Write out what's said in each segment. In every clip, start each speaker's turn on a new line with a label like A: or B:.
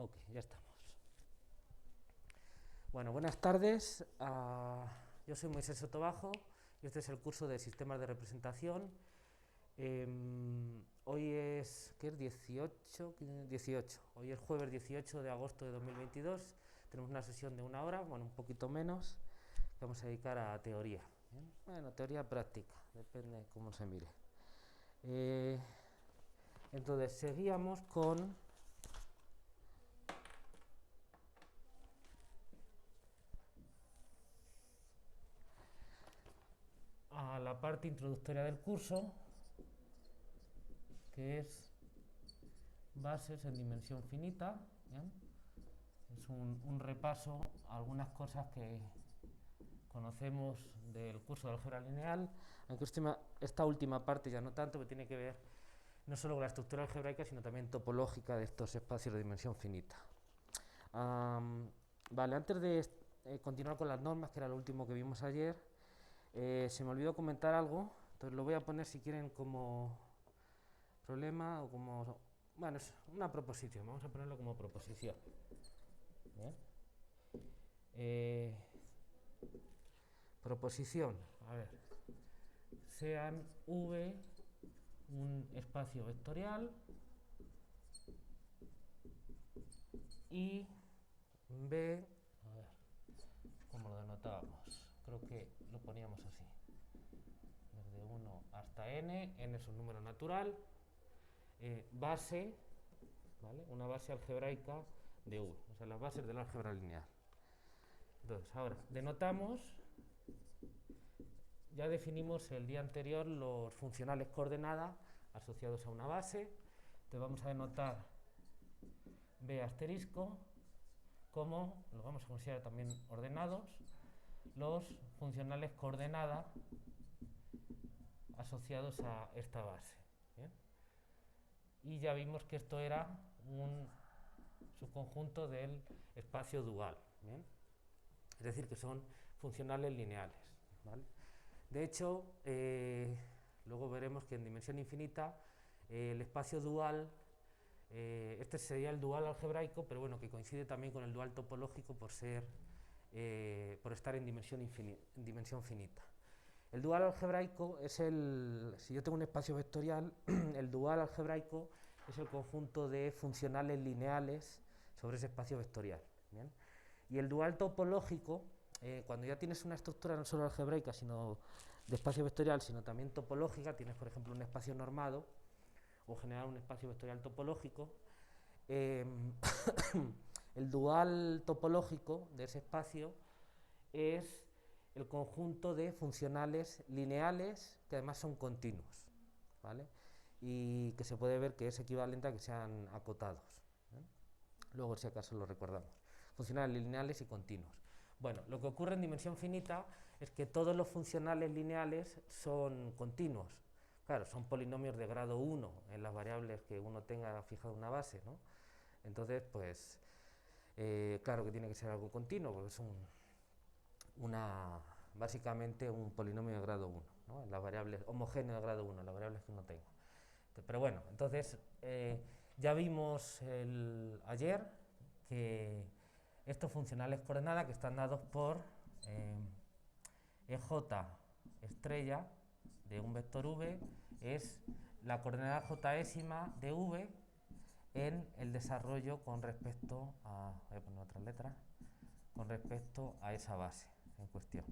A: Ok, ya estamos. Bueno, buenas tardes. Yo soy Moisés Sotobajo y este es el curso de Sistemas de Representación. Hoy es, ¿qué es? 18. Hoy es jueves 18 de agosto de 2022. Tenemos una sesión de 1 hora, bueno, un poquito menos, que vamos a dedicar a teoría. ¿Bien? Bueno, teoría práctica, depende de cómo se mire. Entonces, seguíamos con a la parte introductoria del curso, que es bases en dimensión finita. ¿Bien? Es un repaso a algunas cosas que conocemos del curso de álgebra lineal, aunque esta última parte ya no tanto, que tiene que ver no solo con la estructura algebraica, sino también topológica de estos espacios de dimensión finita. Vale, antes de continuar con las normas, que era lo último que vimos ayer, se me olvidó comentar algo, entonces lo voy a poner si quieren como problema o como... Bueno, es una proposición, vamos a ponerlo como proposición. ¿Bien? Proposición, a ver, sean V un espacio vectorial y B, a ver, ¿cómo lo denotábamos? Creo que lo poníamos así, desde 1 hasta n es un número natural, base, ¿vale? Una base algebraica de V, o sea, las bases del álgebra lineal. Entonces, ahora, denotamos, ya definimos el día anterior los funcionales coordenada asociados a una base, entonces vamos a denotar B asterisco como, lo vamos a considerar también ordenados, los funcionales coordenada asociados a esta base. ¿Bien? Y ya vimos que esto era un subconjunto del espacio dual. ¿Bien? Es decir, que son funcionales lineales. ¿Vale? De hecho, luego veremos que en dimensión infinita el espacio dual, este sería el dual algebraico, pero bueno, que coincide también con el dual topológico por estar en dimensión finita. El dual algebraico es si yo tengo un espacio vectorial, el dual algebraico es el conjunto de funcionales lineales sobre ese espacio vectorial. ¿Bien? Y el dual topológico, cuando ya tienes una estructura no solo algebraica, sino de espacio vectorial, sino también topológica, tienes por ejemplo un espacio normado, o generar un espacio vectorial topológico, el dual topológico de ese espacio es el conjunto de funcionales lineales que además son continuos, ¿vale? Y que se puede ver que es equivalente a que sean acotados, ¿eh? Luego si acaso lo recordamos. Funcionales lineales y continuos. Bueno, lo que ocurre en dimensión finita es que todos los funcionales lineales son continuos. Claro, son polinomios de grado 1 en las variables que uno tenga fijado una base, ¿no? Entonces, pues, claro que tiene que ser algo continuo, porque es básicamente un polinomio de grado 1, ¿no? En las variables homogéneo de grado 1, en las variables que uno tenga. Pero bueno, entonces, ya vimos ayer que estos funcionales coordenadas que están dados por EJ estrella de un vector v es la coordenada jésima de v en el desarrollo con respecto a, voy a poner otra letra, con respecto a esa base en cuestión,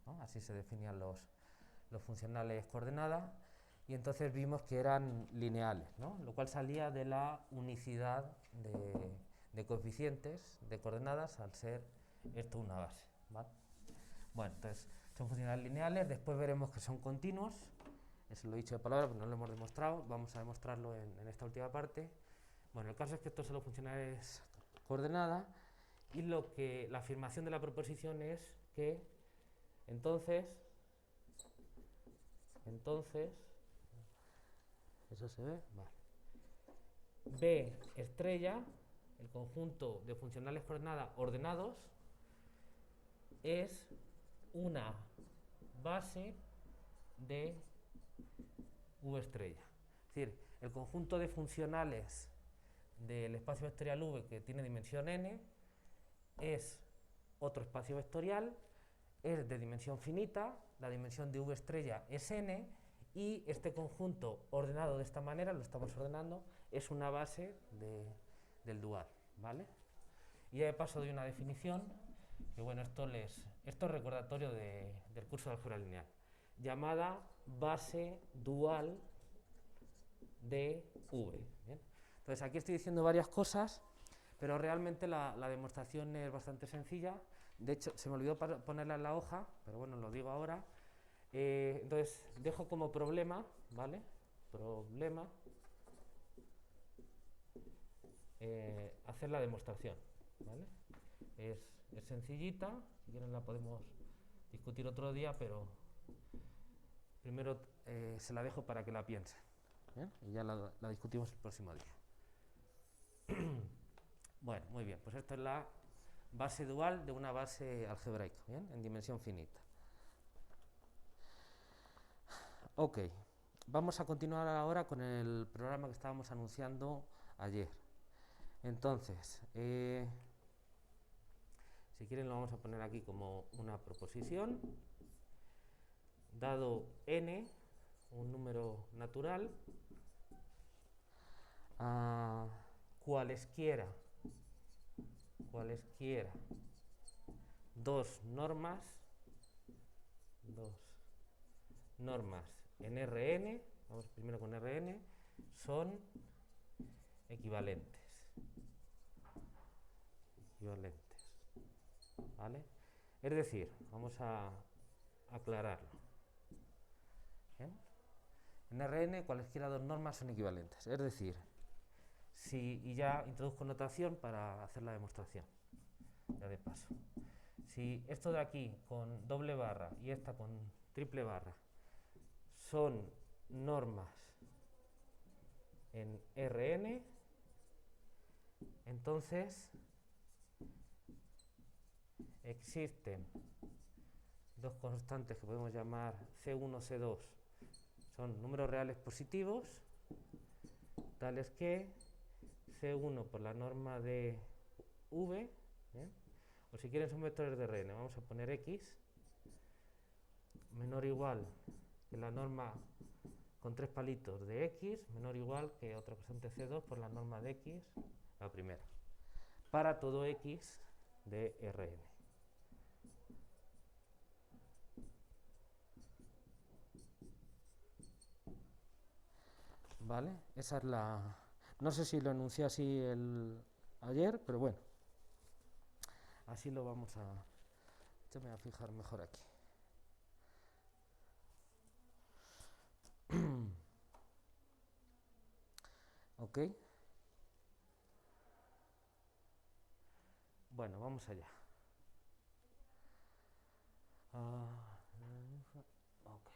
A: ¿no? Así se definían los funcionales coordenadas y entonces vimos que eran lineales, ¿no? Lo cual salía de la unicidad de coeficientes de coordenadas al ser esto una base, ¿vale? Bueno, entonces son funcionales lineales, después veremos que son continuos, eso lo he dicho de palabra, pero no lo hemos demostrado, vamos a demostrarlo en esta última parte. Bueno, el caso es que estos son los funcionales coordenadas y la afirmación de la proposición es que entonces, ¿eso se ve? Vale. B estrella, el conjunto de funcionales coordenadas ordenados, es una base de V estrella. Es decir, el conjunto de funcionales del espacio vectorial V que tiene dimensión n es otro espacio vectorial, es de dimensión finita, la dimensión de V estrella es n, y este conjunto ordenado de esta manera, lo estamos ordenando, es una base del dual, ¿vale? Y ya de paso doy una definición, que bueno, esto es recordatorio del curso de álgebra lineal, llamada base dual de V. ¿Bien? Entonces aquí estoy diciendo varias cosas, pero realmente la demostración es bastante sencilla. De hecho, se me olvidó ponerla en la hoja, pero bueno, lo digo ahora. Entonces, dejo como problema, ¿vale? Problema, hacer la demostración, ¿vale? Es sencillita, si quieren la podemos discutir otro día, pero primero se la dejo para que la piensen, ¿bien? Y ya la discutimos el próximo día. Bueno, muy bien, pues esto es la base dual de una base algebraica, ¿bien? En dimensión finita. Ok, vamos a continuar ahora con el programa que estábamos anunciando ayer. Entonces, si quieren lo vamos a poner aquí como una proposición. Dado n, un número natural, cualesquiera dos normas en Rn, vamos primero con Rn, son equivalentes, ¿vale? Es decir, vamos a aclararlo. ¿Bien? En Rn cualesquiera dos normas son equivalentes, es decir, y ya introduzco notación para hacer la demostración, ya de paso. Si esto de aquí con doble barra y esta con triple barra son normas en Rn, entonces existen dos constantes que podemos llamar C1, C2, son números reales positivos, tales que C1 por la norma de V, ¿bien? O si quieren son vectores de Rn, vamos a poner X menor o igual que la norma con tres palitos de X, menor o igual que otra constante C2 por la norma de X, la primera, para todo X de Rn. ¿Vale? Esa es la... No sé si lo enuncié así ayer, pero bueno. Así lo vamos a... Yo me voy a fijar mejor aquí. ¿Ok? Bueno, vamos allá. Okay.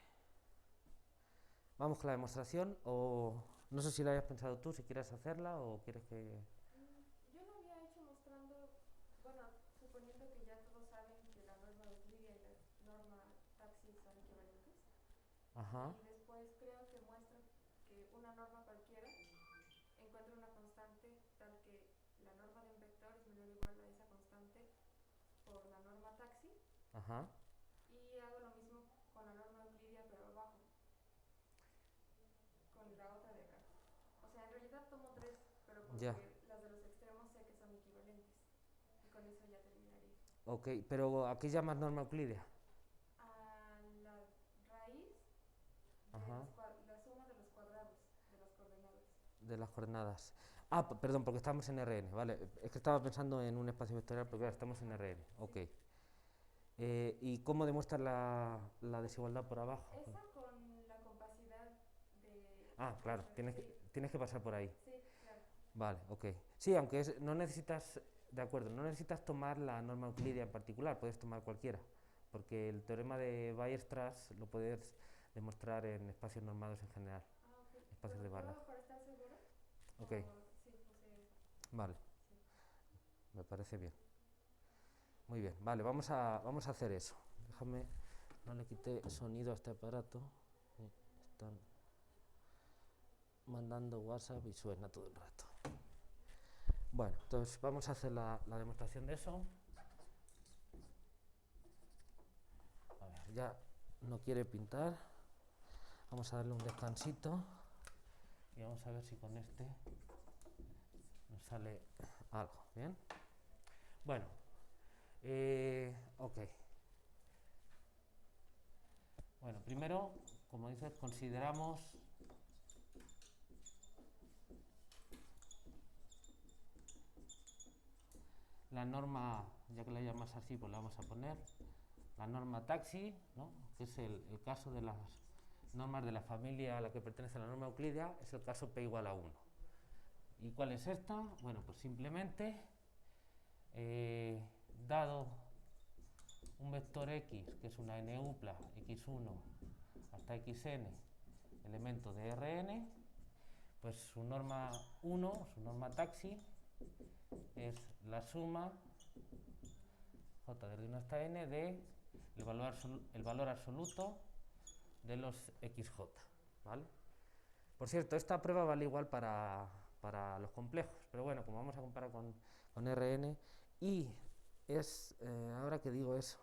A: Vamos con la demostración, o no sé si la hayas pensado tú, si quieres hacerla o quieres que...
B: Yo lo había hecho mostrando, bueno, suponiendo que ya todos saben que la norma de Euclidia y la norma taxi son equivalentes.
A: Ajá.
B: Y después creo que muestra que una norma cualquiera encuentra una constante tal que la norma de un vector es menor o igual a esa constante por la norma taxi.
A: Ajá.
B: Y hago lo mismo con la norma euclidia pero abajo, con la otra de acá. O sea, en realidad tomo tres, pero porque
A: Ya.
B: las de los extremos sé que son equivalentes. Y con eso ya terminaría.
A: Ok, pero ¿a qué llamas norma euclidea?
B: A la raíz de
A: Ajá.
B: la suma de los cuadrados de las coordenadas.
A: De las coordenadas. Ah, perdón, porque estamos en Rn, vale. Es que estaba pensando en un espacio vectorial, porque ahora estamos en Rn. Ok.
B: Sí.
A: ¿Y cómo demuestras la desigualdad por abajo?
B: Esa con la compacidad de...
A: Ah, claro,
B: Sí,
A: tienes que pasar por ahí.
B: sí, claro.
A: Vale, ok. Sí, aunque no necesitas, de acuerdo, no necesitas tomar la norma euclidea en particular, puedes tomar cualquiera, porque el teorema de Weierstrass lo puedes demostrar en espacios normados en general,
B: Ah, ok.
A: espacios
B: ¿Pero
A: de Banach.
B: puedo para estar segura?
A: Ok,
B: Sí, puse esa.
A: vale,
B: Sí.
A: me parece bien. Muy bien, vale, vamos a hacer eso. Déjame, no le quité sonido a este aparato. Están mandando WhatsApp y suena todo el rato. Bueno, entonces vamos a hacer la demostración de eso. A ver, ya no quiere pintar. Vamos a darle un descansito y vamos a ver si con este nos sale algo. Bien. Bueno, ok. Bueno, primero, como dices, consideramos la norma, ya que la llamas así, pues la vamos a poner, la norma taxi, ¿no? Que es el caso de las normas de la familia a la que pertenece la norma euclídea, es el caso p igual a 1. ¿Y cuál es esta? Bueno, pues simplemente, dado un vector x, que es una n-upla, x1 hasta xn, elemento de Rn, pues su norma 1, su norma taxi, es la suma j desde 1 hasta n de el valor absoluto de los xj, ¿vale? Por cierto, esta prueba vale igual para los complejos, pero bueno, como vamos a comparar con Rn, y es, ahora que digo eso,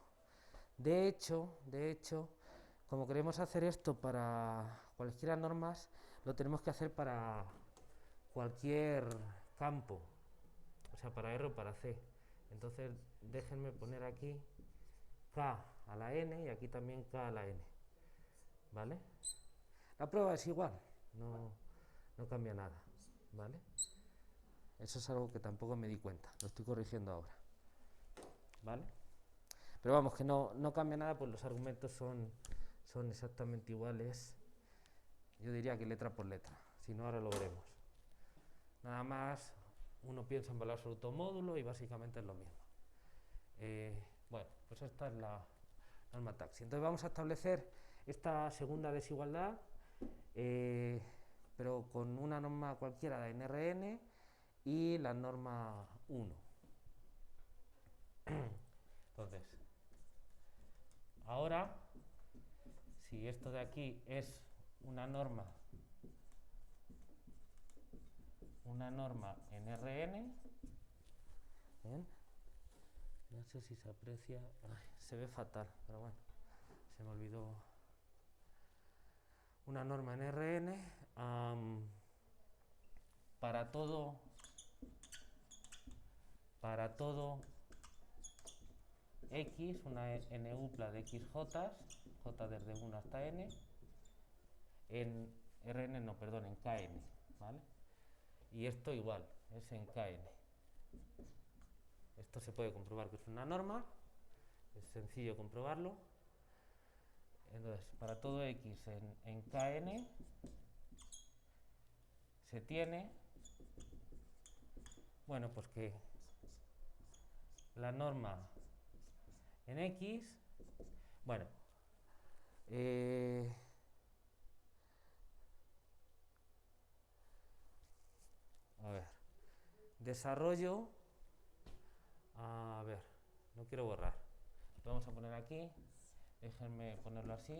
A: de hecho, como queremos hacer esto para cualquiera normas, lo tenemos que hacer para cualquier campo, o sea, para R o para C. Entonces, déjenme poner aquí K a la N y aquí también K a la N, ¿vale? La prueba es igual, no cambia nada, ¿vale? Eso es algo que tampoco me di cuenta, lo estoy corrigiendo ahora, ¿vale? Pero vamos, que no cambia nada, pues los argumentos son exactamente iguales, yo diría que letra por letra, si no ahora lo veremos. Nada más, uno piensa en valor absoluto módulo y básicamente es lo mismo. Bueno, pues esta es la norma taxi. Entonces vamos a establecer esta segunda desigualdad, pero con una norma cualquiera de NRN y la norma 1. Entonces, ahora, si esto de aquí es una norma en Rn, ¿bien? No sé si se aprecia, se ve fatal, pero bueno, se me olvidó. Una norma en Rn para todo x, una n-upla de xj, j desde 1 hasta n, en Rn, no, perdón, en Kn, ¿vale? Y esto igual, es en Kn. Esto se puede comprobar que es una norma, es sencillo comprobarlo. Entonces, para todo x en Kn se tiene, bueno, pues que la norma en x, bueno, a ver, desarrollo, a ver, no quiero borrar, lo vamos a poner aquí, déjenme ponerlo así,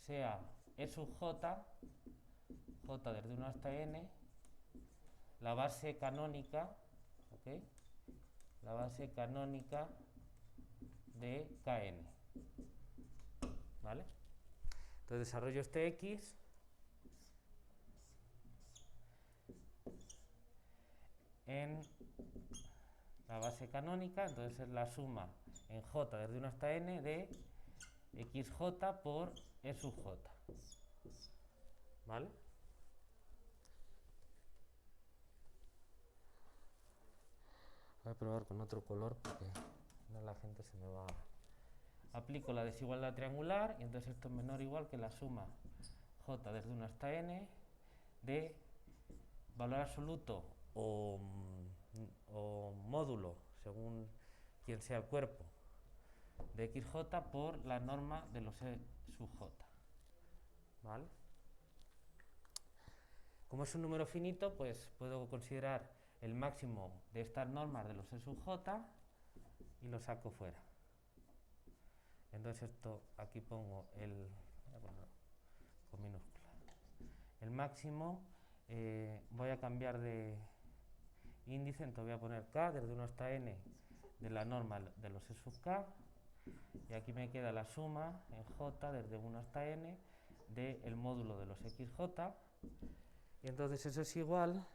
A: sea E sub j, j desde 1 hasta n, la base canónica, ¿ok? La base canónica de Kn, ¿vale? Entonces desarrollo este x en la base canónica, entonces es la suma en j desde 1 hasta n de xj por E sub j, ¿vale? Voy a probar con otro color porque no, la gente se me va. Aplico la desigualdad triangular y entonces esto es menor o igual que la suma j desde 1 hasta n de valor absoluto o módulo, según quien sea el cuerpo, de xj por la norma de los E sub j, ¿vale? Como es un número finito, pues puedo considerar el máximo de estas normas de los E sub j y lo saco fuera. Entonces esto, aquí pongo con minúscula. El máximo, voy a cambiar de índice, entonces voy a poner k desde 1 hasta n de la norma de los e sub k, y aquí me queda la suma en j desde 1 hasta n del módulo de los xj, y entonces eso es igual,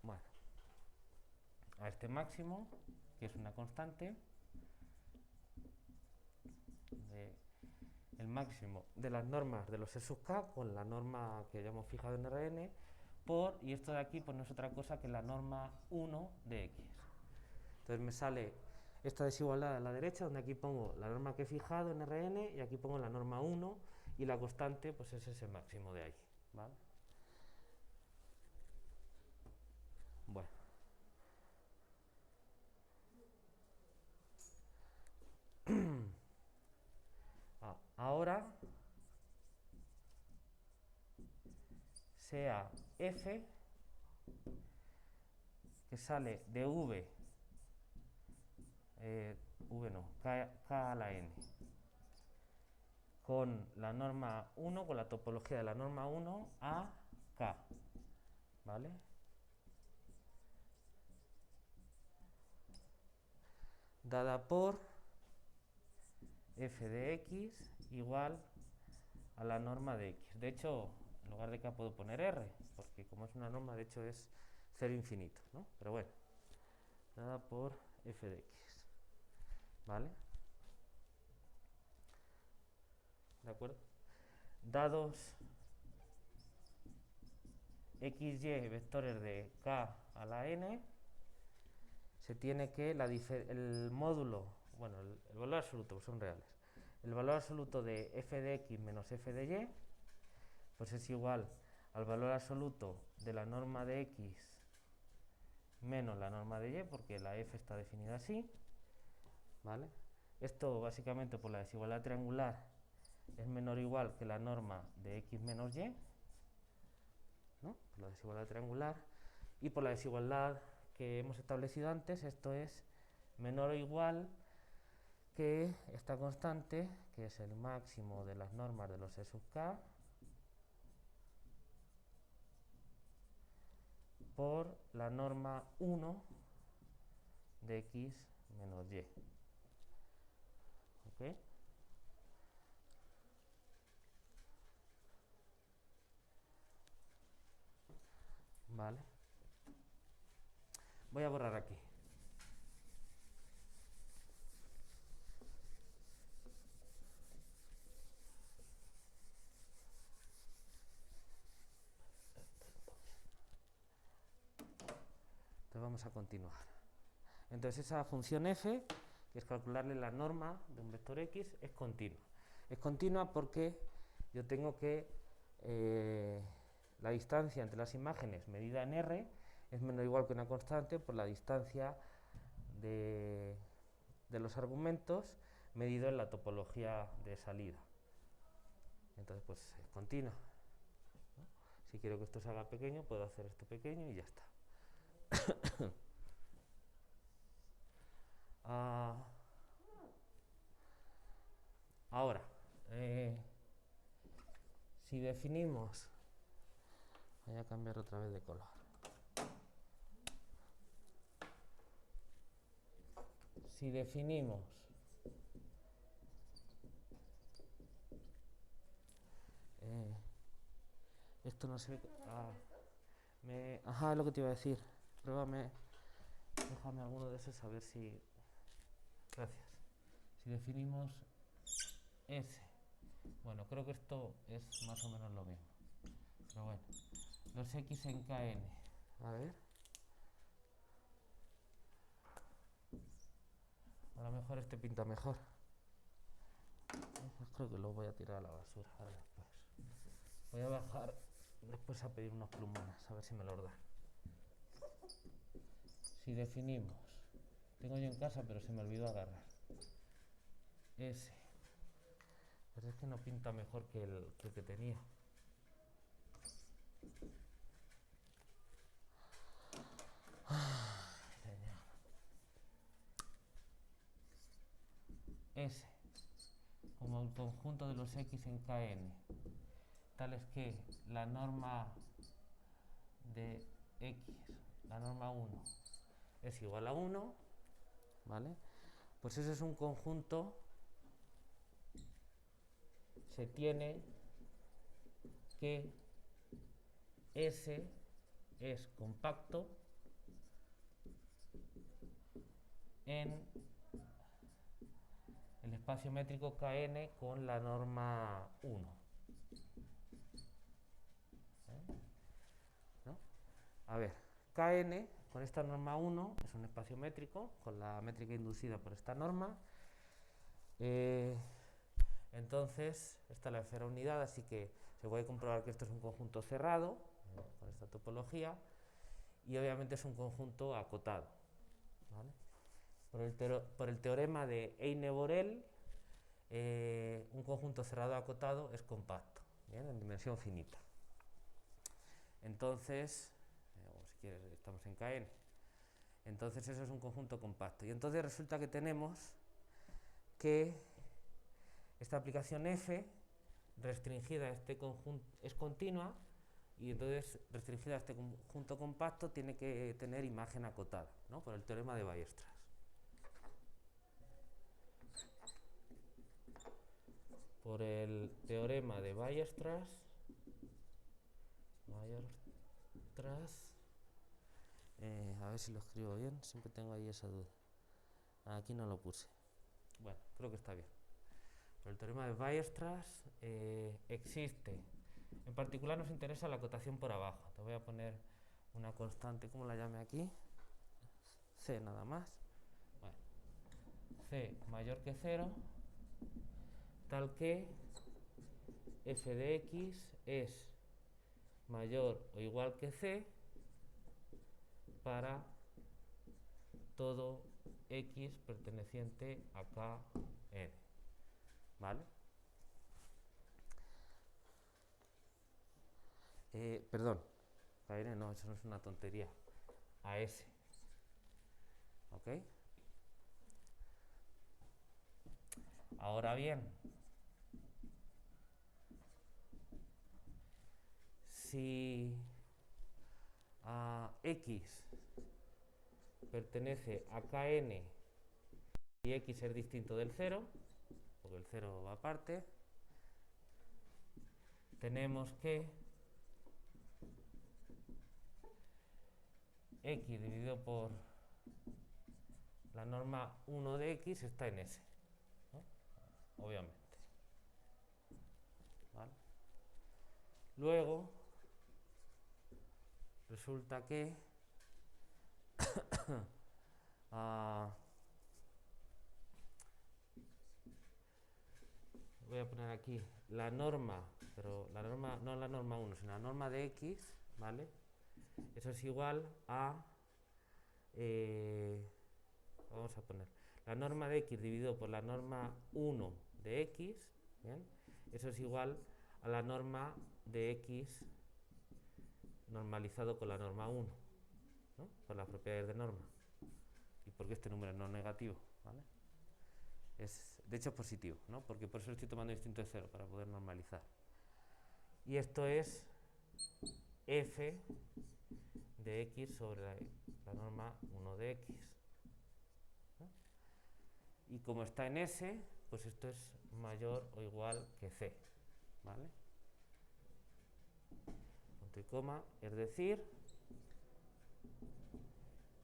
A: bueno, a este máximo, que es una constante, el máximo de las normas de los e sub k con la norma que ya hemos fijado en Rn, por, y esto de aquí pues no es otra cosa que la norma 1 de x. Entonces me sale esta desigualdad a la derecha, donde aquí pongo la norma que he fijado en Rn y aquí pongo la norma 1, y la constante pues es ese máximo de ahí, ¿vale? Bueno. Ahora sea f, que sale de v, k a la n, con la norma 1, con la topología de la norma 1 a k, ¿vale? Dada por f de x igual a la norma de x. De hecho, en lugar de k puedo poner r, porque como es una norma, de hecho es 0 infinito, ¿no? Pero bueno, dada por f de x, ¿vale? ¿De acuerdo? Dados x, y vectores de k a la n, se tiene que el módulo, bueno, el valor absoluto, pues son reales, el valor absoluto de f de x menos f de y, pues es igual al valor absoluto de la norma de x menos la norma de y, porque la f está definida así, ¿vale? Esto básicamente por la desigualdad triangular es menor o igual que la norma de x menos y, ¿no? Por la desigualdad triangular, y por la desigualdad que hemos establecido antes, esto es menor o igual que esta constante, que es el máximo de las normas de los e sub k, por la norma 1 de x menos y. ¿Ok? Vale. Voy a borrar aquí. Entonces vamos a continuar. Entonces esa función f, que es calcularle la norma de un vector x, es continua. Es continua porque yo tengo que la distancia entre las imágenes medida en r es menor o igual que una constante por la distancia de los argumentos medido en la topología de salida. Entonces pues es continua, ¿no? Si quiero que esto se haga pequeño, puedo hacer esto pequeño y ya está. Ahora, si definimos, voy a cambiar otra vez de color. Si definimos esto no sé, ajá, es lo que te iba a decir. Pruébame, déjame alguno de esos a ver si. Gracias. Si definimos S, bueno, creo que esto es más o menos lo mismo, pero bueno, los x en Kn, a ver, a lo mejor este pinta mejor, pues creo que lo voy a tirar a la basura ahora después. Voy a bajar después a pedir unos plumones, a ver si me los dan. Si definimos, tengo yo en casa pero se me olvidó agarrar, S, pero es que no pinta mejor que el que tenía. S como el conjunto de los x en Kn, tales que la norma de x, la norma 1, es igual a 1, ¿vale? Pues ese es un conjunto, se tiene que S es compacto en el espacio métrico Kn con la norma 1. ¿No? A ver, Kn con esta norma 1 es un espacio métrico con la métrica inducida por esta norma. Entonces, esta es la esfera unidad, así que se puede comprobar que esto es un conjunto cerrado, con esta topología, y obviamente es un conjunto acotado, ¿vale? Por el teorema de Heine-Borel, un conjunto cerrado acotado es compacto, ¿bien? En dimensión finita. Entonces, si quieres, estamos en Kn. Entonces eso es un conjunto compacto. Y entonces resulta que tenemos que esta aplicación F restringida a este conjunto es continua, y entonces restringida a este conjunto compacto tiene que tener imagen acotada, ¿no? Por el teorema de Weierstrass. Por el teorema de Weierstrass, a ver si lo escribo bien, siempre tengo ahí esa duda. Aquí no lo puse. Bueno, creo que está bien. Por el teorema de Weierstrass existe. En particular nos interesa la acotación por abajo. Te voy a poner una constante, ¿cómo la llame aquí? C nada más. Bueno, C mayor que 0, tal que f de x es mayor o igual que c para todo x perteneciente a Kn, ¿vale? Perdón, Kn no, eso no es una tontería, a S, ¿ok? Ahora bien, si x pertenece a Kn y x es distinto del 0, porque el 0 va aparte, tenemos que x dividido por la norma 1 de x está en S, ¿no? Obviamente. ¿Vale? Luego, resulta que voy a poner aquí la norma, pero la norma, no la norma 1, sino la norma de x, ¿vale? Eso es igual a, vamos a poner, la norma de x dividido por la norma 1 de x, ¿bien? Eso es igual a la norma de x normalizado con la norma 1, ¿no? Por las propiedades de norma. Y porque este número es no negativo, ¿vale? De hecho es positivo, ¿no? Porque por eso lo estoy tomando distinto de 0, para poder normalizar. Y esto es f de x sobre la norma 1 de x, ¿no? Y como está en S, pues esto es mayor o igual que c, ¿vale? Punto y coma, es decir,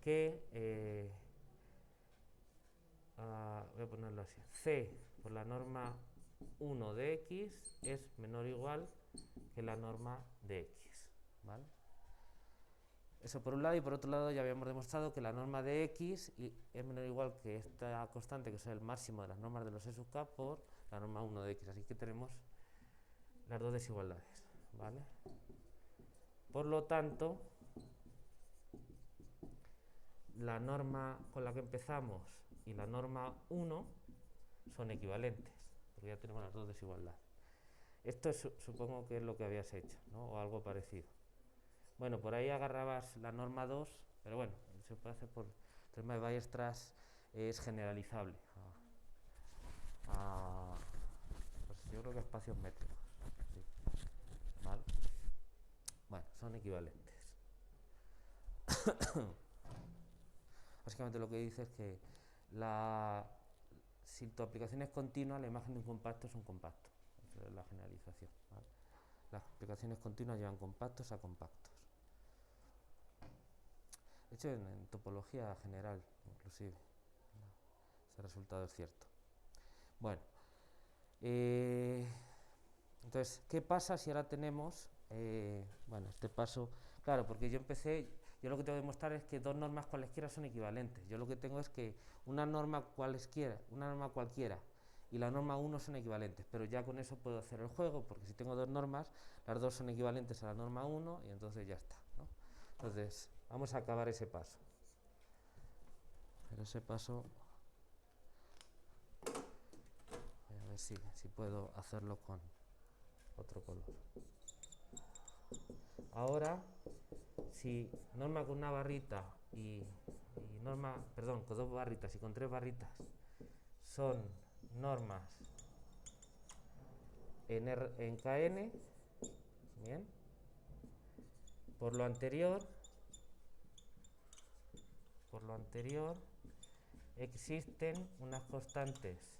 A: que voy a ponerlo así, c por la norma 1 de x es menor o igual que la norma de x, ¿vale? Eso por un lado, y por otro lado ya habíamos demostrado que la norma de x es menor o igual que esta constante, que es el máximo de las normas de los E sub k, por la norma 1 de x, así que tenemos las dos desigualdades, ¿vale? Por lo tanto, la norma con la que empezamos y la norma 1 son equivalentes, porque ya tenemos las dos desigualdades. Esto es, supongo que es lo que habías hecho, ¿no? O algo parecido. Bueno, por ahí agarrabas la norma 2, pero bueno, se puede hacer por el teorema de Weierstrass, es generalizable pues yo creo que a espacios métricos, ¿sí? ¿Vale? Bueno, son equivalentes. Básicamente lo que dice es que si tu aplicación es continua, la imagen de un compacto es un compacto. Esa es la generalización, ¿vale? Las aplicaciones continuas llevan compactos a compactos. De hecho, en topología general, inclusive, ese resultado es cierto. Bueno, entonces, ¿qué pasa si ahora tenemos, bueno, este paso, claro, porque yo lo que tengo que demostrar es que dos normas cualesquiera son equivalentes. Yo lo que tengo es que una norma cualquiera y la norma 1 son equivalentes, pero ya con eso puedo hacer el juego, porque si tengo dos normas, las dos son equivalentes a la norma 1 y entonces ya está, ¿no? Entonces, vamos a acabar ese paso. Pero ese paso, voy a ver si puedo hacerlo con otro color. Ahora, si norma con una barrita y norma, perdón, con dos barritas y con tres barritas son normas en KN, bien, por lo anterior existen unas constantes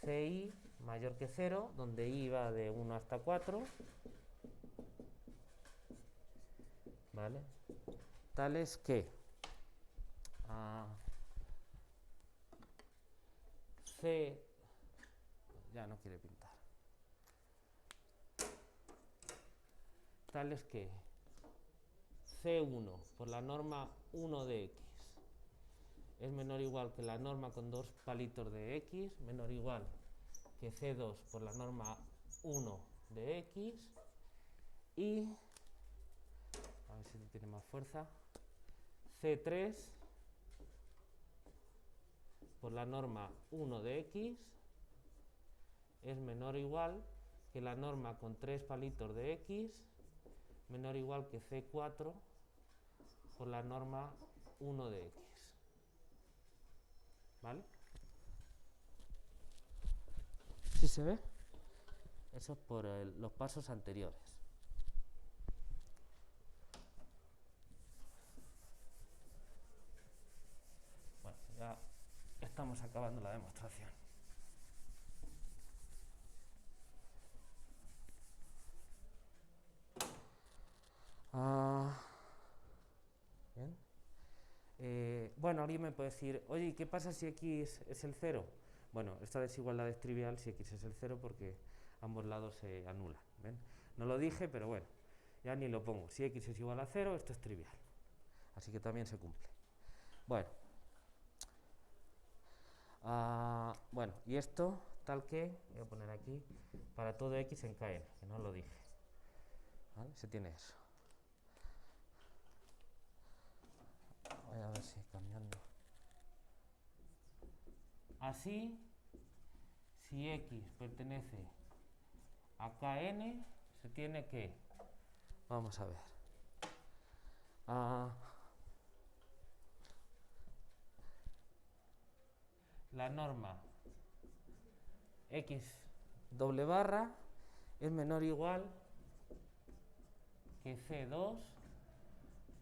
A: CI mayor que 0, donde I va de 1 hasta 4, ¿vale? Tales que C, ya no quiere pintar, tales que C1 por la norma 1 de X es menor o igual que la norma con dos palitos de X, menor o igual que C2 por la norma 1 de X, y, a ver si tiene más fuerza, C3 por la norma 1 de X es menor o igual que la norma con tres palitos de X, menor o igual que C4 por la norma 1 de X. ¿Vale? ¿Sí se ve? Eso es por los pasos anteriores. Bueno, ya estamos acabando la demostración. Bien. Bueno, alguien me puede decir, oye, ¿qué pasa si X es el 0? Bueno, esta desigualdad es trivial si X es el 0 porque ambos lados se anulan. ¿Ven? No lo dije, pero bueno, ya ni lo pongo. Si X es igual a 0, esto es trivial. Así que también se cumple. Bueno. Bueno, y esto tal que, voy a poner aquí, para todo X en Kn, que no lo dije. ¿Vale? Se tiene eso. Voy a ver si cambiando. Así, si X pertenece a Kn, se tiene que, vamos a ver, la norma X doble barra es menor o igual que C2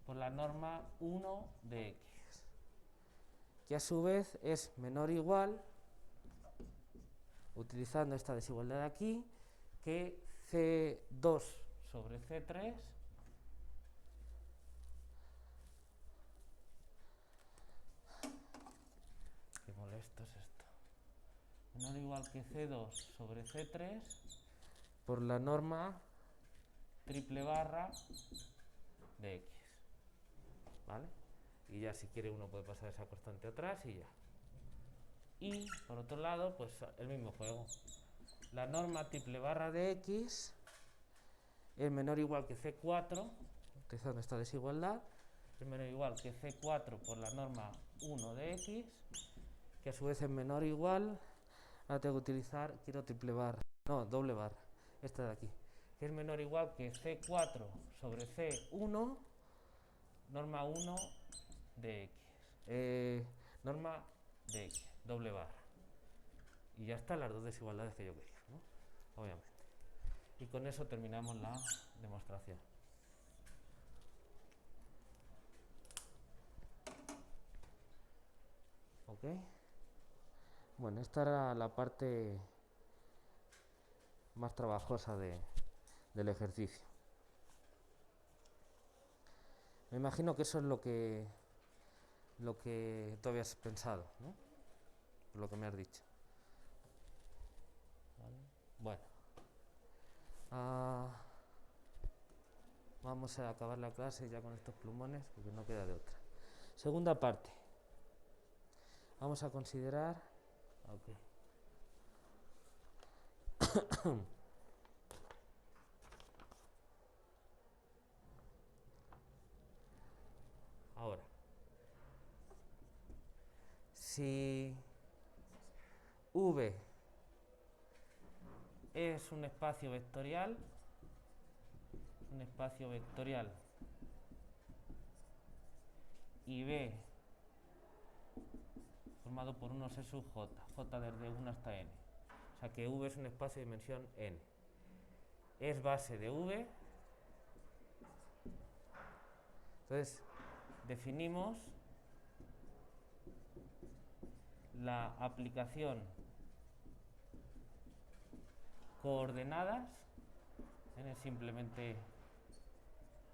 A: por la norma 1 de X, que a su vez es menor o igual, utilizando esta desigualdad de aquí, que C2 sobre C3 qué molesto es esto, menor o igual que C2 sobre C3 por la norma triple barra de X, ¿vale? Y ya si quiere uno puede pasar esa constante atrás y ya. Y por otro lado, pues el mismo juego. La norma triple barra de X es menor o igual que C4, utilizando esta desigualdad, es menor o igual que C4 por la norma 1 de X, que a su vez es menor o igual, ahora tengo que utilizar, quiero triple barra, no, doble barra, esta de aquí, que es menor o igual que C4 sobre C1, norma 1 de X, norma de X, doble barra. Y ya están las dos desigualdades que yo quería, ¿no? Obviamente. Y con eso terminamos la demostración. ¿Ok? Bueno, esta era la parte más trabajosa del ejercicio. Me imagino que eso es lo que tú habías pensado, ¿no? Por lo que me has dicho. ¿Vale? Bueno. Vamos a acabar la clase ya con estos plumones porque no queda de otra. Segunda parte. Vamos a considerar... Okay. Ahora, si V es un espacio vectorial y B formado por unos E sub J, J desde 1 hasta N, o sea que V es un espacio de dimensión N, es base de V, entonces definimos la aplicación coordenadas, N es simplemente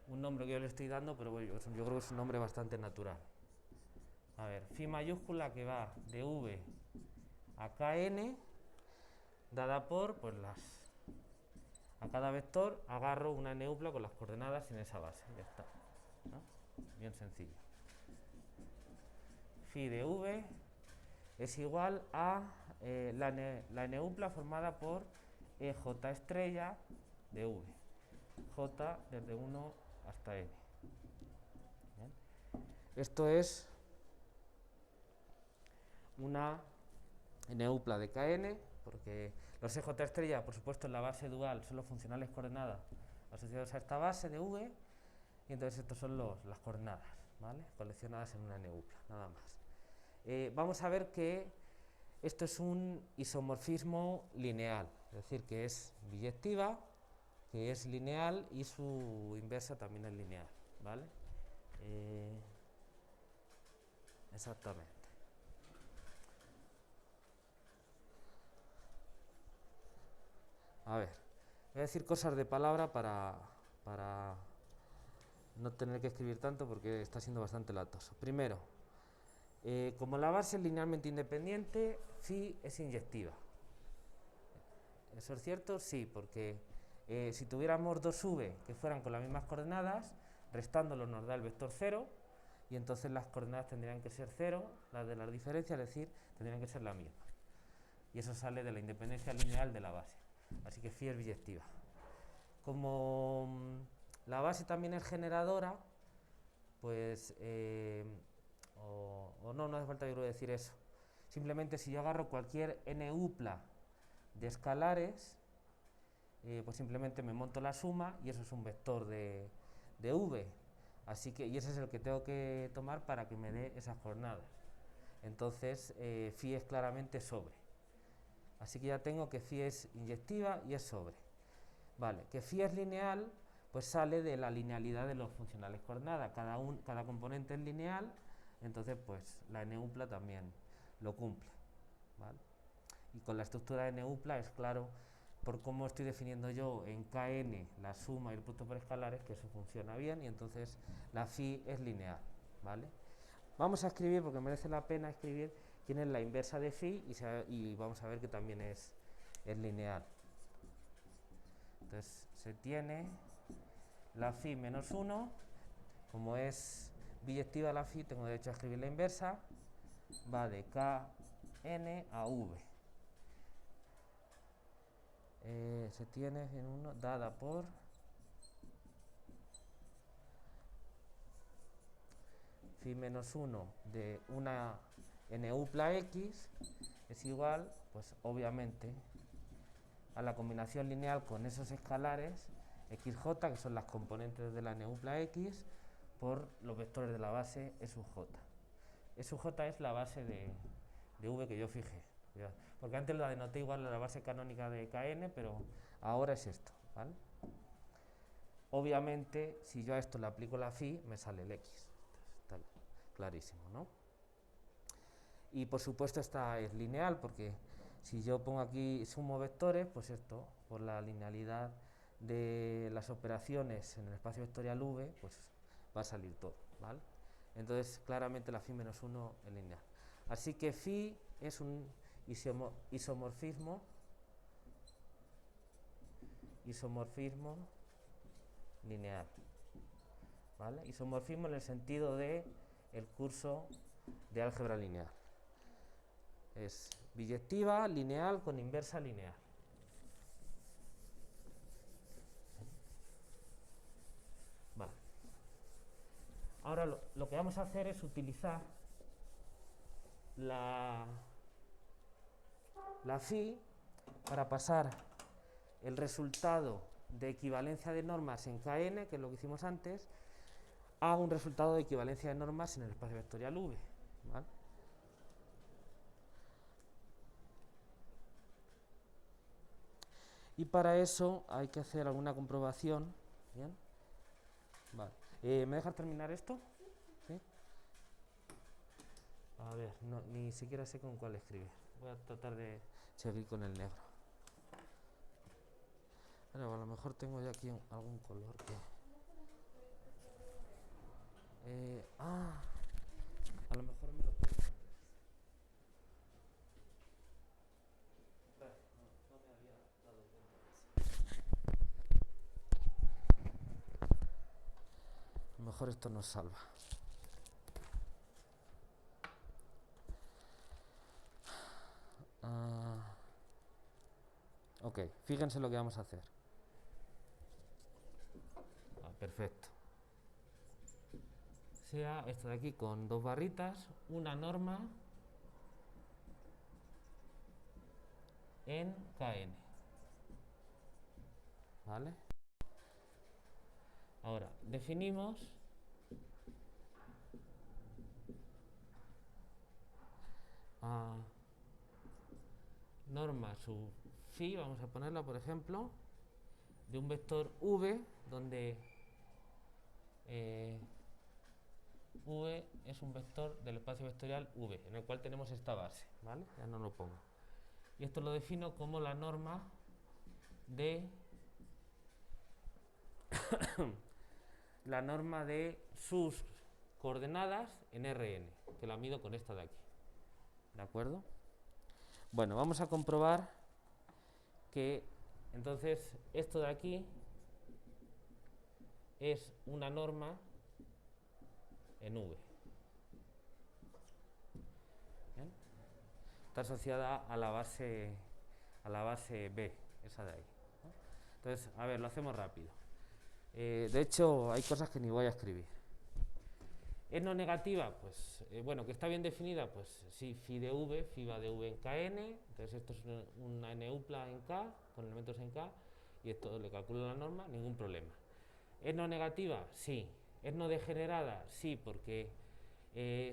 A: un nombre que yo le estoy dando, pero bueno, yo creo que es un nombre bastante natural. A ver, phi mayúscula que va de V a Kn, dada por, pues a cada vector agarro una neupla con las coordenadas en esa base, ya está, ¿no? Bien sencillo. Phi de V es igual a la neupla formada por EJ estrella de V, J desde 1 hasta N. ¿Bien? Esto es una neupla de Kn, porque los EJ estrella, por supuesto, en la base dual son los funcionales coordenadas asociados a esta base de V, y entonces estos son las coordenadas, ¿vale? Coleccionadas en una neupla, nada más. Vamos a ver que esto es un isomorfismo lineal, es decir, que es biyectiva, que es lineal y su inversa también es lineal, ¿vale? Exactamente. A ver, voy a decir cosas de palabra para no tener que escribir tanto porque está siendo bastante latoso. Primero, como la base es linealmente independiente, phi es inyectiva. ¿Eso es cierto? Sí, porque si tuviéramos dos V que fueran con las mismas coordenadas, restándolo nos da el vector 0, y entonces las coordenadas tendrían que ser 0, las de las diferencias, es decir, tendrían que ser la misma. Y eso sale de la independencia lineal de la base. Así que phi es biyectiva. Como la base también es generadora, pues, no hace falta yo creo decir eso. Simplemente si yo agarro cualquier n-upla de escalares, pues simplemente me monto la suma y eso es un vector de V. Así que, y ese es el que tengo que tomar para que me dé esas coordenadas. Entonces, phi es claramente sobre. Así que ya tengo que phi es inyectiva y es sobre. Vale, que phi es lineal, pues sale de la linealidad de los funcionales coordenadas. Cada componente es lineal, entonces pues la n-upla también lo cumple, ¿vale? Y con la estructura de n-upla es claro por cómo estoy definiendo yo en Kn la suma y el producto por escalares que eso funciona bien y entonces la phi es lineal, ¿vale? Vamos a escribir, porque merece la pena escribir quién es la inversa de phi y vamos a ver que también es lineal. Entonces se tiene la phi menos 1, como es biyectiva la phi, tengo derecho a escribir la inversa, va de Kn a V. Se tiene en 1 dada por phi menos 1 de una n-upla x es igual, pues obviamente, a la combinación lineal con esos escalares xj, que son las componentes de la n-upla x, por los vectores de la base e sub j. E sub j es la base de V que yo fijé, porque antes la denoté igual a la base canónica de Kn, pero ahora es esto, ¿vale? Obviamente, si yo a esto le aplico la phi, me sale el x. Está clarísimo, ¿no? Y por supuesto esta es lineal, porque si yo pongo aquí sumo vectores, pues esto, por la linealidad de las operaciones en el espacio vectorial V, pues va a salir todo, ¿vale? Entonces claramente la phi menos 1 es lineal. Así que phi es un isomorfismo lineal, ¿vale? Isomorfismo en el sentido de el curso de álgebra lineal. Es biyectiva, lineal con inversa lineal. Vale. Ahora lo que vamos a hacer es utilizar la phi para pasar el resultado de equivalencia de normas en Kn, que es lo que hicimos antes, a un resultado de equivalencia de normas en el espacio vectorial V, ¿vale? Y para eso hay que hacer alguna comprobación. ¿Bien? Vale. ¿Me dejas terminar esto? ¿Sí? A ver, no, ni siquiera sé con cuál escribir. Voy a tratar de seguir con el negro. Pero a lo mejor tengo ya aquí algún color que... a lo mejor me lo puedo poner. No me había dado cuenta de eso. A lo mejor esto nos salva. Ok, fíjense lo que vamos a hacer. Perfecto. Sea esto de aquí con dos barritas, una norma en Kn. ¿Vale? Ahora, definimos norma sub phi, vamos a ponerla por ejemplo, de un vector v, donde v es un vector del espacio vectorial v, en el cual tenemos esta base, ¿vale? Ya no lo pongo. Y esto lo defino como la norma de la norma de sus coordenadas en Rn, que la mido con esta de aquí. ¿De acuerdo? Bueno, vamos a comprobar que entonces esto de aquí es una norma en V. ¿Bien? Está asociada a la base B, esa de ahí, ¿no? Entonces, a ver, lo hacemos rápido. De hecho, hay cosas que ni voy a escribir. ¿Es no negativa? Pues, bueno, que está bien definida, pues sí, phi de V, phi va de V en Kn, entonces esto es una n-upla en K, con elementos en K, y esto le calculo la norma, ningún problema. ¿Es no negativa? Sí. ¿Es no degenerada? Sí, porque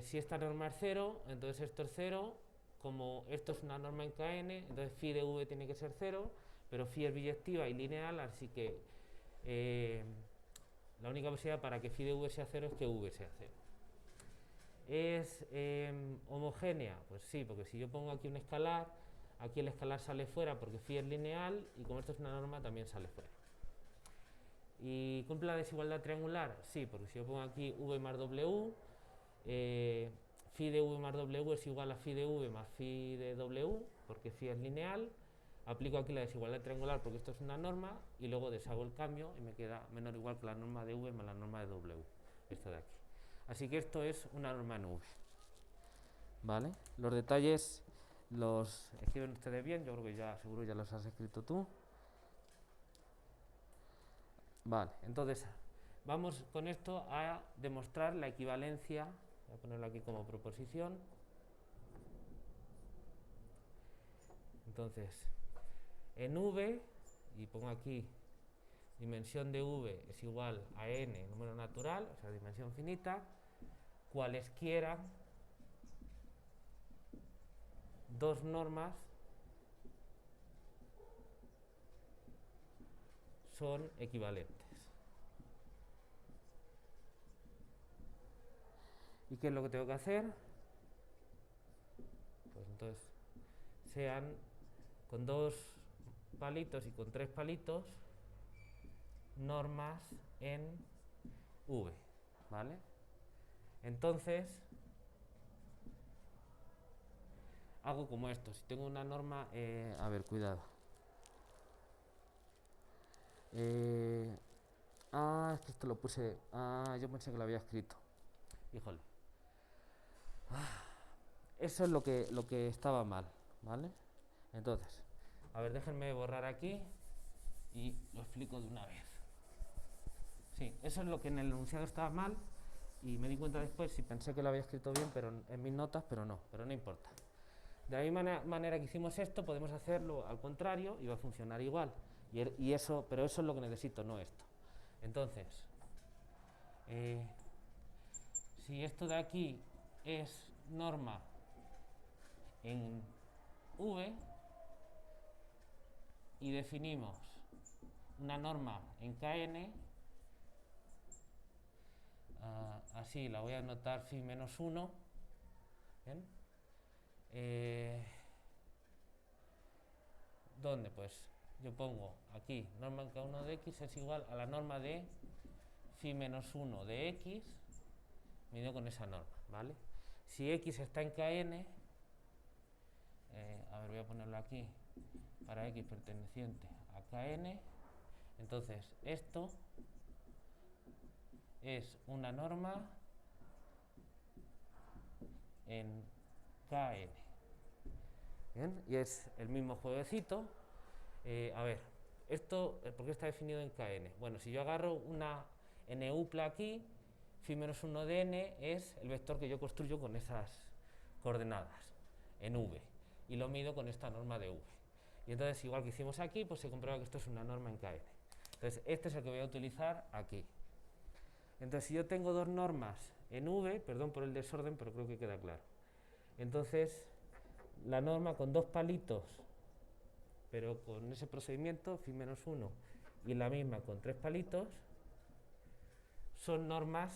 A: si esta norma es 0, entonces esto es 0, como esto es una norma en Kn, entonces phi de V tiene que ser 0, pero phi es biyectiva y lineal, así que la única posibilidad para que phi de V sea 0 es que V sea 0. ¿Es homogénea? Pues sí, porque si yo pongo aquí un escalar, aquí el escalar sale fuera porque phi es lineal y como esto es una norma también sale fuera. ¿Y cumple la desigualdad triangular? Sí, porque si yo pongo aquí V más W, phi de V más W es igual a phi de V más phi de W, porque phi es lineal. Aplico aquí la desigualdad triangular porque esto es una norma y luego deshago el cambio y me queda menor o igual que la norma de V más la norma de W, esto de aquí. Así que esto es una norma en V. ¿Vale? Los detalles los escriben ustedes bien, yo creo que ya seguro ya los has escrito tú. Vale, entonces vamos con esto a demostrar la equivalencia, voy a ponerlo aquí como proposición. Entonces, en V, y pongo aquí dimensión de V es igual a n número natural, o sea, dimensión finita, cualesquiera dos normas son equivalentes. ¿Y qué es lo que tengo que hacer? pues entonces sean con 2 palitos y con 3 palitos normas en V, ¿vale? Entonces hago como esto. Si tengo una norma, a ver, cuidado. Es que esto lo puse. Yo pensé que lo había escrito. Híjole. Eso es lo que estaba mal, ¿vale? Entonces, a ver, déjenme borrar aquí y lo explico de una vez. Sí, eso es lo que en el enunciado estaba mal y me di cuenta después si pensé que lo había escrito bien pero en mis notas, pero no importa. De la misma manera que hicimos esto, podemos hacerlo al contrario y va a funcionar igual. Pero eso es lo que necesito, no esto. Entonces, si esto de aquí es norma en V y definimos una norma en Kn, así la voy a anotar phi menos 1, ¿bien? ¿Dónde? Pues yo pongo aquí norma en K1 de x es igual a la norma de phi menos 1 de x medido con esa norma, ¿vale? Si x está en Kn, a ver, voy a ponerlo aquí para x perteneciente a Kn, entonces esto es una norma en Kn. Bien, y es el mismo jueguecito. A ver, esto, ¿por qué está definido en Kn? Bueno, si yo agarro una n-upla aquí, phi menos 1 de n es el vector que yo construyo con esas coordenadas en V y lo mido con esta norma de V. Y entonces, igual que hicimos aquí, pues se comprueba que esto es una norma en Kn. Entonces, este es el que voy a utilizar aquí. Entonces, si yo tengo dos normas en V, perdón por el desorden, pero creo que queda claro. Entonces, la norma con dos palitos, pero con ese procedimiento, phi menos 1, y la misma con tres palitos, son normas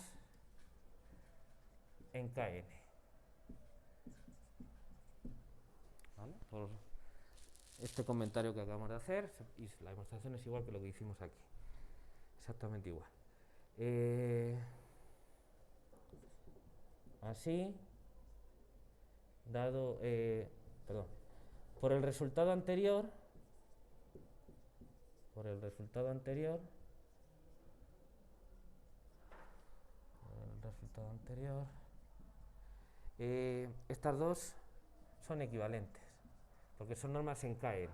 A: en Kn. ¿Vale? Por este comentario que acabamos de hacer, y la demostración es igual que lo que hicimos aquí. Exactamente igual. Así, dado, por el resultado anterior, estas dos son equivalentes, porque son normas en Kn.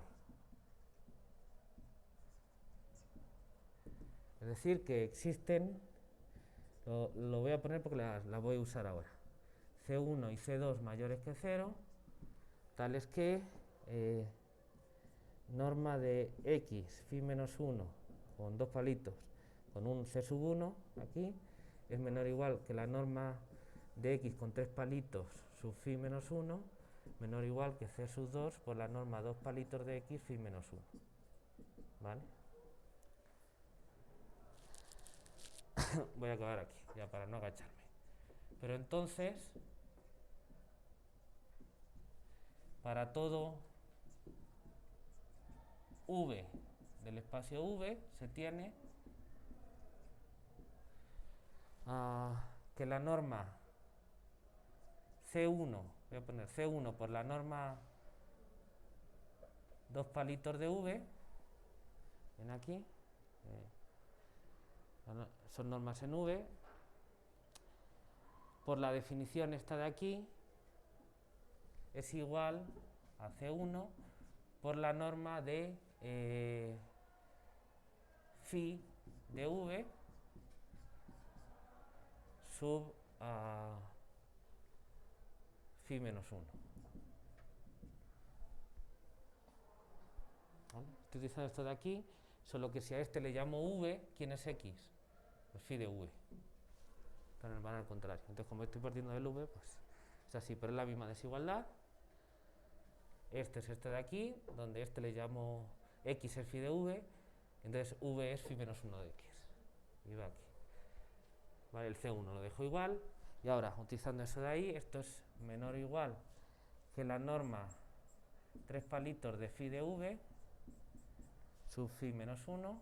A: Es decir, que existen, lo voy a poner porque las voy a usar ahora, C1 y C2 mayores que 0, tales que norma de x, phi menos 1, con dos palitos, con un C sub 1 aquí, es menor o igual que la norma de x con tres palitos sub phi menos 1, menor o igual que C sub 2 por la norma 2 palitos de x phi menos 1. ¿Vale? Voy a acabar aquí, ya para no agacharme. Pero entonces, para todo V del espacio V se tiene que la norma C1, voy a poner C1 por la norma 2 palitos de V, ven aquí, son normas en V, por la definición esta de aquí, es igual a C1 por la norma de phi de V sub phi menos 1. ¿Vale? Estoy utilizando esto de aquí, solo que si a este le llamo V, ¿quién es X? Pues phi de V. Pero van al contrario. Entonces, como estoy partiendo del V, pues es así, pero es la misma desigualdad. Este es este de aquí, donde este le llamo X es phi de V, entonces V es phi menos 1 de X. Y va aquí. Vale, el C1 lo dejo igual. Y ahora, utilizando eso de ahí, esto es menor o igual que la norma 3 palitos de phi de v sub phi menos 1,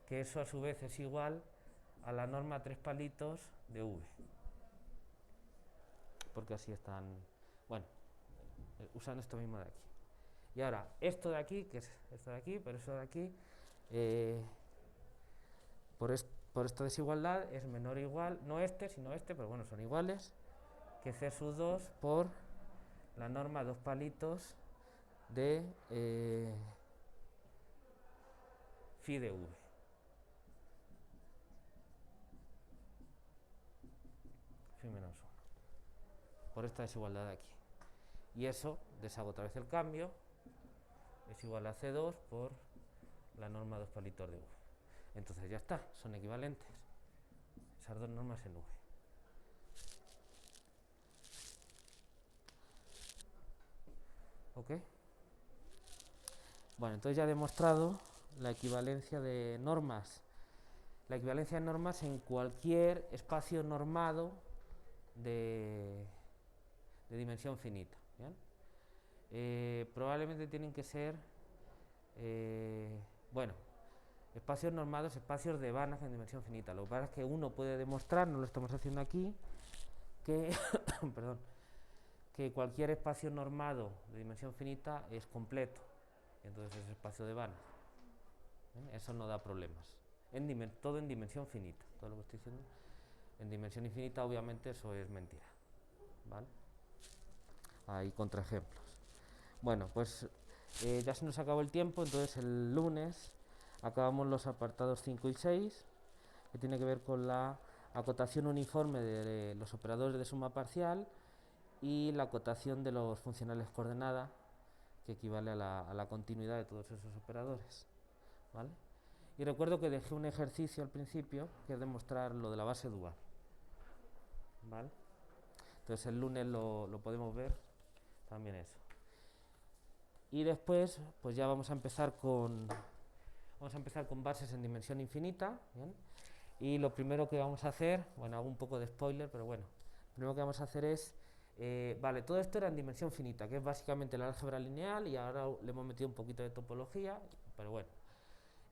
A: que eso a su vez es igual a la norma 3 palitos de v, porque así están, bueno, usan esto mismo de aquí. Y ahora, esto de aquí, que es esto de aquí, pero eso de aquí, por esta desigualdad es menor o igual, no este, sino este, pero bueno, son iguales, que c sub 2 por la norma 2 palitos de phi de v. Phi menos 1. Por esta desigualdad de aquí. Y eso, deshago otra vez el cambio, es igual a C2 por la norma 2 palitos de V. Entonces ya está, son equivalentes esas dos normas en V. ¿Ok? Bueno, entonces ya he demostrado la equivalencia de normas. La equivalencia de normas en cualquier espacio normado de dimensión finita. ¿Bien? Probablemente tienen que ser, bueno, espacios normados, espacios de Banach en dimensión finita. Lo que pasa es que uno puede demostrar, no lo estamos haciendo aquí, que, perdón, que cualquier espacio normado de dimensión finita es completo. Entonces es espacio de Banach. ¿Bien? Eso no da problemas. Todo en dimensión finita. Todo lo que estoy diciendo en dimensión infinita, obviamente, eso es mentira. ¿Vale? Hay contraejemplos. Bueno, pues ya se nos acabó el tiempo, entonces el lunes acabamos los apartados 5 y 6, que tiene que ver con la acotación uniforme de los operadores de suma parcial y la acotación de los funcionales coordenada, que equivale a la continuidad de todos esos operadores. ¿Vale? Y recuerdo que dejé un ejercicio al principio, que es demostrar lo de la base dual. ¿Vale? Entonces el lunes lo podemos ver también eso. Y después, pues ya vamos a empezar con bases en dimensión infinita. ¿Bien? Y lo primero que vamos a hacer, bueno, hago un poco de spoiler, pero bueno, lo primero que vamos a hacer es, vale, todo esto era en dimensión finita, que es básicamente la álgebra lineal, y ahora le hemos metido un poquito de topología, pero bueno.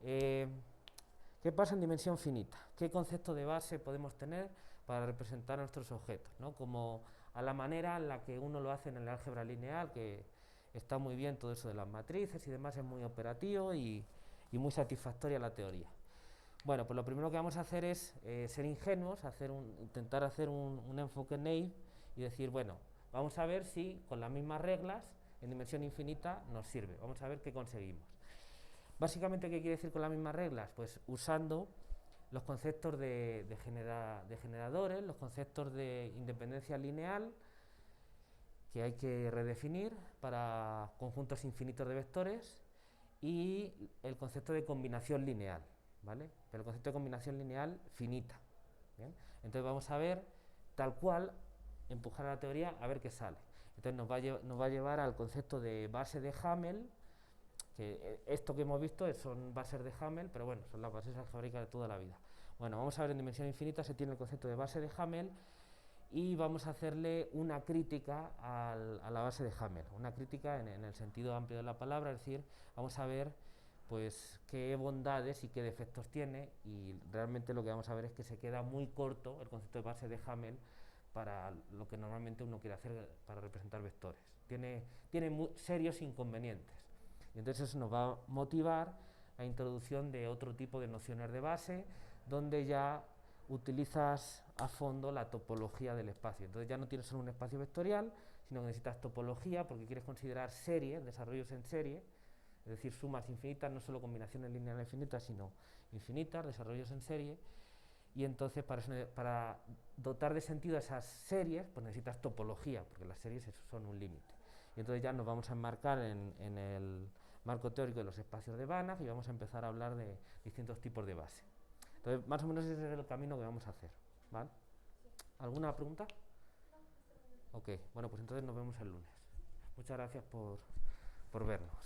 A: ¿Qué pasa en dimensión finita? ¿Qué concepto de base podemos tener para representar nuestros objetos? ¿No? Como a la manera en la que uno lo hace en el álgebra lineal, que está muy bien todo eso de las matrices y demás, es muy operativo y muy satisfactoria la teoría. Bueno, pues lo primero que vamos a hacer es ser ingenuos, intentar hacer un enfoque naive y decir, bueno, vamos a ver si con las mismas reglas en dimensión infinita nos sirve. Vamos a ver qué conseguimos. Básicamente, ¿qué quiere decir con las mismas reglas? Pues usando los conceptos de generadores, los conceptos de independencia lineal, que hay que redefinir para conjuntos infinitos de vectores, y el concepto de combinación lineal, ¿vale? Pero el concepto de combinación lineal finita. ¿Bien? Entonces vamos a ver, tal cual, empujar a la teoría a ver qué sale. Entonces nos va a llevar al concepto de base de Hamel, que esto que hemos visto son bases de Hamel, pero bueno, son las bases algebraicas de toda la vida. Bueno, vamos a ver en dimensión infinita se tiene el concepto de base de Hamel y vamos a hacerle una crítica a la base de Hamel, una crítica en el sentido amplio de la palabra, es decir, vamos a ver pues qué bondades y qué defectos tiene, y realmente lo que vamos a ver es que se queda muy corto el concepto de base de Hamel para lo que normalmente uno quiere hacer para representar vectores. Tiene serios inconvenientes. Y entonces eso nos va a motivar la introducción de otro tipo de nociones de base, donde ya utilizas a fondo la topología del espacio. Entonces ya no tienes solo un espacio vectorial, sino que necesitas topología porque quieres considerar series, desarrollos en serie, es decir, sumas infinitas, no solo combinaciones lineales infinitas, sino infinitas, desarrollos en serie. Y entonces para dotar de sentido a esas series, pues necesitas topología, porque las series son un límite. Y entonces ya nos vamos a enmarcar en el marco teórico de los espacios de Banach y vamos a empezar a hablar de distintos tipos de base. Entonces, más o menos ese es el camino que vamos a hacer. ¿Vale? ¿Alguna pregunta? Ok, bueno, pues entonces nos vemos el lunes. Muchas gracias por vernos.